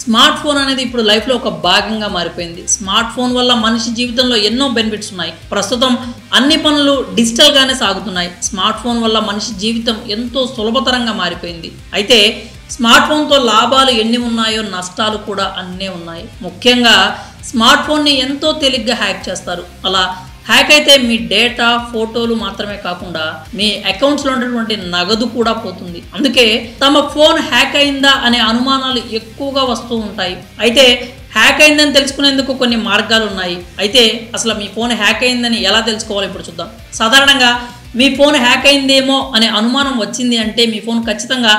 Smart phone అనేది ఇప్పుడు లైఫ్లో ఒక భాగంగా మారిపోయింది. స్మార్ట్ ఫోన్ వల్ల మనిషి జీవితంలో ఎన్నో బెనిఫిట్స్ ఉన్నాయి. ప్రస్తుతం అన్ని పనులు డిజిటల్గానే సాగుతున్నాయి. స్మార్ట్ ఫోన్ వల్ల మనిషి జీవితం ఎంతో సులభతరంగా మారిపోయింది. అయితే స్మార్ట్ ఫోన్తో లాభాలు ఎన్ని ఉన్నాయో నష్టాలు కూడా అన్నీ ఉన్నాయి. ముఖ్యంగా స్మార్ట్ ఫోన్ని ఎంతో తేలిగ్గా హ్యాక్ చేస్తారు. అలా హ్యాక్ అయితే మీ డేటా, ఫోటోలు మాత్రమే కాకుండా మీ అకౌంట్స్లో ఉన్నటువంటి నగదు కూడా పోతుంది. అందుకే తమ ఫోన్ హ్యాక్ అయిందా అనే అనుమానాలు ఎక్కువగా వస్తూ ఉంటాయి. అయితే హ్యాక్ అయిందని తెలుసుకునేందుకు కొన్ని మార్గాలు ఉన్నాయి. అయితే అసలు మీ ఫోన్ హ్యాక్ అయిందని ఎలా తెలుసుకోవాలో ఇప్పుడు చూద్దాం. సాధారణంగా మీ ఫోన్ హ్యాక్ అయిందేమో అనే అనుమానం వచ్చింది అంటే మీ ఫోన్ ఖచ్చితంగా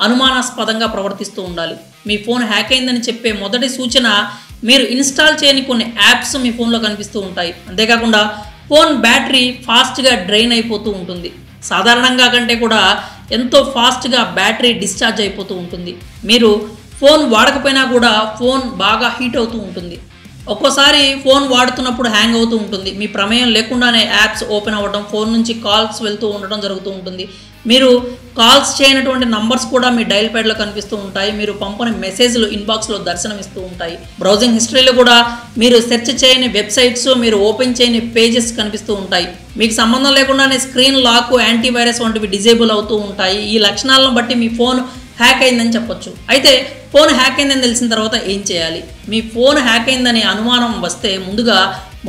అనుమానాస్పదంగా ప్రవర్తిస్తూ ఉండాలి. మీ ఫోన్ హ్యాక్ అయిందని చెప్పే మొదటి సూచన మీరు ఇన్స్టాల్ చేయని కొన్ని యాప్స్ మీ ఫోన్లో కనిపిస్తూ ఉంటాయి. అంతేకాకుండా ఫోన్ బ్యాటరీ ఫాస్ట్గా డ్రైన్ అయిపోతూ ఉంటుంది. సాధారణంగా కంటే కూడా ఎంతో ఫాస్ట్గా బ్యాటరీ డిశ్చార్జ్ అయిపోతూ ఉంటుంది. మీరు ఫోన్ వాడకపోయినా కూడా ఫోన్ బాగా హీట్ అవుతూ ఉంటుంది. ఒక్కోసారి ఫోన్ వాడుతున్నప్పుడు హ్యాంగ్ అవుతూ ఉంటుంది. మీ ప్రమేయం లేకుండానే యాప్స్ ఓపెన్ అవ్వడం, ఫోన్ నుంచి కాల్స్ వెళ్తూ ఉండడం జరుగుతూ ఉంటుంది. మీరు కాల్స్ చేయనటువంటి నంబర్స్ కూడా మీ డైల్ ప్యాడ్లో కనిపిస్తూ ఉంటాయి. మీరు పంపని మెసేజ్లు ఇన్బాక్స్లో దర్శనమిస్తూ ఉంటాయి. బ్రౌజింగ్ హిస్టరీలో కూడా మీరు సెర్చ్ చేయని వెబ్సైట్స్, మీరు ఓపెన్ చేయని పేజెస్ కనిపిస్తూ ఉంటాయి. మీకు సంబంధం లేకుండానే స్క్రీన్ లాక్, యాంటీవైరస్ వంటివి డిజేబుల్ అవుతూ ఉంటాయి. ఈ లక్షణాలను బట్టి మీ ఫోన్ హ్యాక్ అయిందని చెప్పొచ్చు. అయితే ఫోన్ హ్యాక్ అయిందని తెలిసిన తర్వాత ఏం చేయాలి? మీ ఫోన్ హ్యాక్ అయిందని అనుమానం వస్తే ముందుగా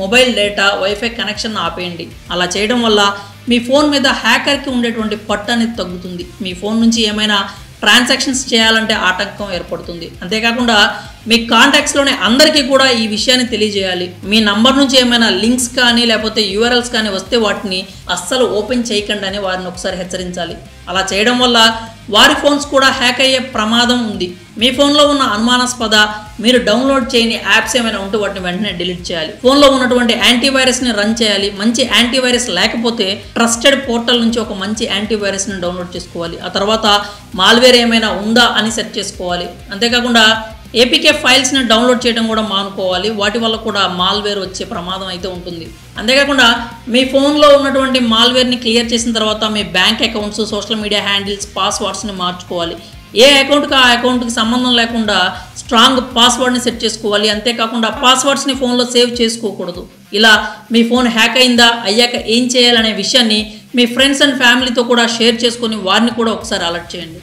మొబైల్ డేటా, వైఫై కనెక్షన్ ఆపేయండి. అలా చేయడం వల్ల మీ ఫోన్ మీద హ్యాకర్కి ఉండేటువంటి పట్టు అనేది తగ్గుతుంది. మీ ఫోన్ నుంచి ఏమైనా ట్రాన్సాక్షన్స్ చేయాలంటే ఆటంకం ఏర్పడుతుంది. అంతేకాకుండా మీ కాంటాక్ట్స్లోనే అందరికీ కూడా ఈ విషయాన్ని తెలియజేయాలి. మీ నంబర్ నుంచి ఏమైనా లింక్స్ కానీ లేకపోతే యూఆర్ఎల్స్ కానీ వస్తే వాటిని అస్సలు ఓపెన్ చేయకండి అని వారిని ఒకసారి హెచ్చరించాలి. అలా చేయడం వల్ల వారి ఫోన్స్ కూడా హ్యాక్ అయ్యే ప్రమాదం ఉంది. మీ ఫోన్లో ఉన్న అనుమానాస్పద, మీరు డౌన్లోడ్ చేయని యాప్స్ ఏమైనా ఉంటే వాటిని వెంటనే డిలీట్ చేయాలి. ఫోన్లో ఉన్నటువంటి యాంటీవైరస్ని రన్ చేయాలి. మంచి యాంటీవైరస్ లేకపోతే ట్రస్టెడ్ పోర్టల్ నుంచి ఒక మంచి యాంటీవైరస్ని డౌన్లోడ్ చేసుకోవాలి. ఆ తర్వాత మాల్వేర్ ఏమైనా ఉందా అని సెర్చ్ చేసుకోవాలి. అంతేకాకుండా ఏపీకే ఫైల్స్ని డౌన్లోడ్ చేయడం కూడా మానుకోవాలి. వాటి వల్ల కూడా మాల్వేర్ వచ్చే ప్రమాదం అయితే ఉంటుంది. అంతేకాకుండా మీ ఫోన్లో ఉన్నటువంటి మాల్వేర్ని క్లియర్ చేసిన తర్వాత మీ bank accounts, social media handles, పాస్వర్డ్స్ని మార్చుకోవాలి. ఏ అకౌంట్కి ఆ అకౌంట్కి సంబంధం లేకుండా స్ట్రాంగ్ పాస్వర్డ్ని సెట్ చేసుకోవాలి. అంతేకాకుండా పాస్వర్డ్స్ని ఫోన్లో సేవ్ చేసుకోకూడదు. ఇలా మీ ఫోన్ హ్యాక్ అయిందా, అయ్యాక ఏం చేయాలనే విషయాన్ని మీ ఫ్రెండ్స్ అండ్ ఫ్యామిలీతో కూడా షేర్ చేసుకొని వారిని కూడా ఒకసారి అలర్ట్ చేయండి.